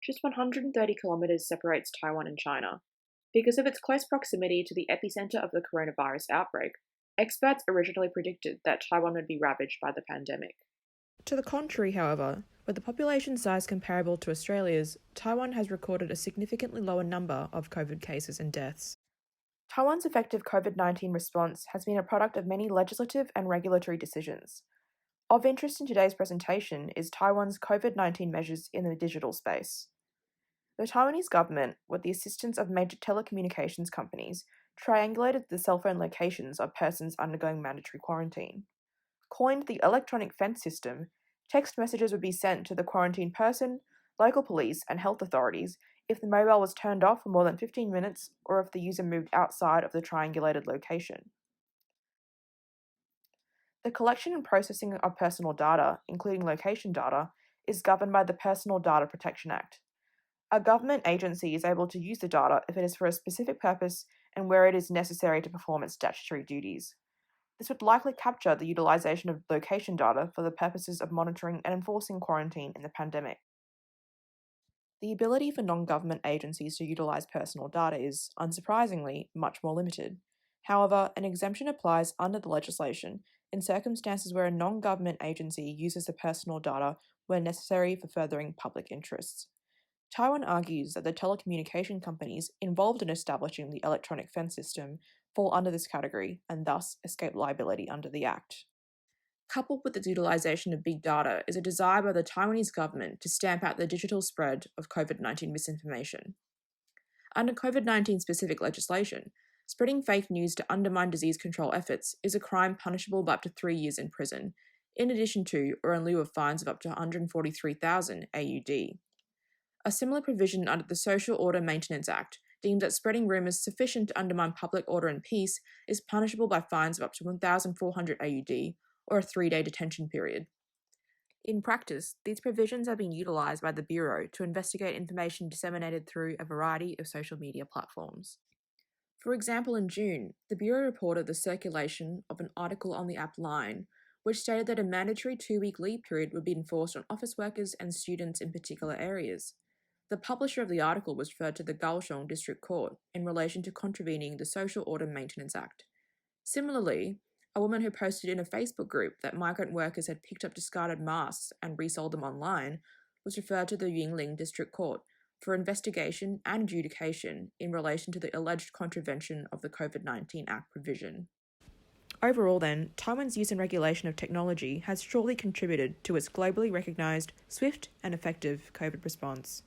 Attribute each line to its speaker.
Speaker 1: just 130 kilometers separates Taiwan and China. Because of its close proximity to the epicenter of the coronavirus outbreak, experts originally predicted that Taiwan would be ravaged by the pandemic. To the contrary, however, with a population size comparable to Australia's, Taiwan has recorded a significantly lower number of COVID cases and deaths. Taiwan's effective COVID-19 response has been a product of many legislative and regulatory decisions. Of interest in today's presentation is Taiwan's COVID-19 measures in the digital space. The Taiwanese government, with the assistance of major telecommunications companies, triangulated the cell phone locations of persons undergoing mandatory quarantine. Coined the electronic fence system, text messages would be sent to the quarantined person, local police, and health authorities if the mobile was turned off for more than 15 minutes or if the user moved outside of the triangulated location. The collection and processing of personal data, including location data, is governed by the Personal Data Protection Act. A government agency is able to use the data if it is for a specific purpose and where it is necessary to perform its statutory duties. This would likely capture the utilization of location data for the purposes of monitoring and enforcing quarantine in the pandemic. The ability for non-government agencies to utilize personal data is, unsurprisingly, much more limited. However, an exemption applies under the legislation in circumstances where a non-government agency uses the personal data where necessary for furthering public interests. Taiwan argues that the telecommunication companies involved in establishing the electronic fence system fall under this category and thus escape liability under the Act. Coupled with its utilization of big data is a desire by the Taiwanese government to stamp out the digital spread of COVID-19 misinformation. Under COVID-19 specific legislation, spreading fake news to undermine disease control efforts is a crime punishable by up to 3 years in prison, in addition to or in lieu of fines of up to 143,000 AUD. A similar provision under the Social Order Maintenance Act deems that spreading rumours sufficient to undermine public order and peace is punishable by fines of up to 1,400 AUD or a 3-day detention period. In practice, these provisions are being utilised by the Bureau to investigate information disseminated through a variety of social media platforms. For example, in June, the Bureau reported the circulation of an article on the app Line, which stated that a mandatory 2-week leave period would be enforced on office workers and students in particular areas. The publisher of the article was referred to the Kaohsiung District Court in relation to contravening the Social Order Maintenance Act. Similarly, a woman who posted in a Facebook group that migrant workers had picked up discarded masks and resold them online was referred to the Yingling District Court for investigation and adjudication in relation to the alleged contravention of the COVID-19 Act provision. Overall then, Taiwan's use and regulation of technology has surely contributed to its globally recognised, swift and effective COVID response.